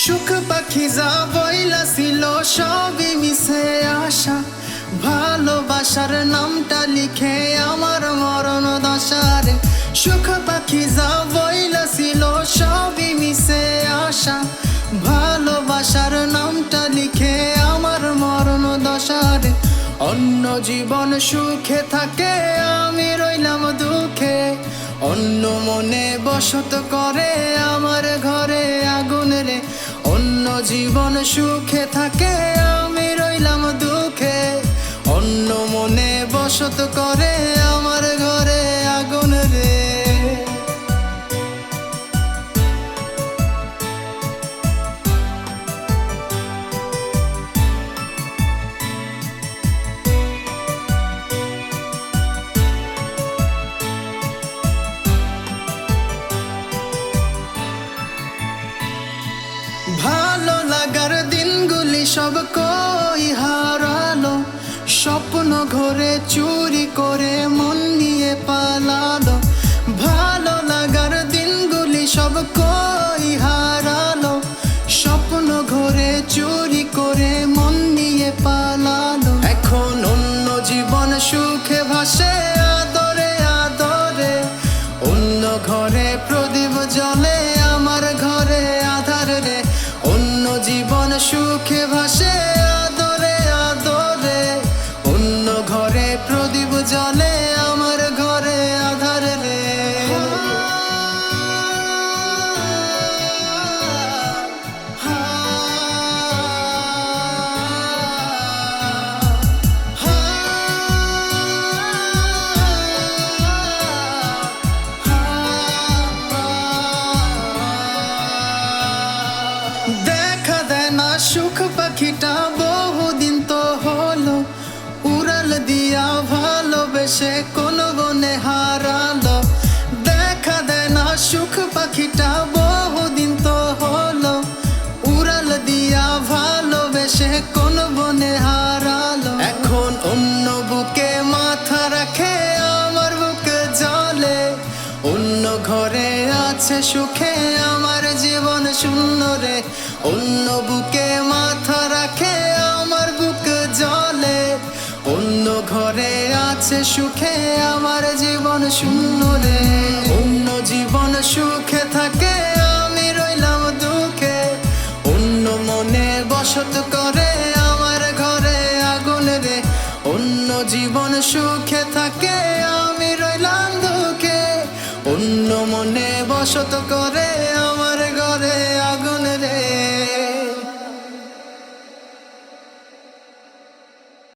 সুখ পাখি যা বইলাছিল সবই মিশে আসা, ভালোবাসার নামটা লিখে আমার মরণ দশারে। সুখ পাখি যা বইলাছিল সবই মিশে আসা, ভালোবাসার নামটা লিখে আমার মরণ দশারে। অন্য জীবন সুখে থাকে, আমি রইলাম দুঃখে। অন্য মনে বসত করে, আমার ঘরে আগুন রে। অন্য জীবন সুখে থাকে, আমি রইলাম দুঃখে। অন্য মনে বসত করে, আমার ঘরে আগুন রে। ভালো লাগার দিনগুলি সব কই হারালো, স্বপ্ন ঘরে চুরি করে মন নিয়ে পালালো। ভালো লাগার দিনগুলি সব কই হারালো, স্বপ্ন ঘরে চুরি করে মন নিয়ে পালালো। এখন অন্য জীবন সুখে ভাসে আদরে আদরে, অন্য ঘরে প্রদীপ জ্বলে, আমার ঘরে আধার রে। অন্য জীবন সুখে ভাসে আদরে আদরে, অন্য ঘরে প্রদীপ জ্বলে, আমার ঘরে আধার রে। দেখা দেয় না সুখ পাখিটা বহুদিন তো হলো, উড়াল দিয়া ভালোবেসে কোন বনে হারালো। দেখা দেয় না সুখ পাখিটা বহুদিন তো হলো, উড়াল দিয়া ভালোবেসে কোন বনে হারালো। এখন অন্য বুকে মাথা রাখে, আমার বুকে জ্বলে। অন্য ঘরে আছে সুখে, আমার জীবন শূন্য রে। অন্য বুকে মাথা রাখে, আমার বুক জ্বলে। অন্য ঘরে আছে সুখে, আমার জীবন শূন্য রে। অন্য জীবন সুখে থাকে, আমি রইলাম দুঃখে। অন্য মনে বসত করে, আমার ঘরে আগুন রে। অন্য জীবন সুখে থাকে, আমি রইলাম দুঃখে। অন্য মনে বসত করে, আমার ঘরে আগুন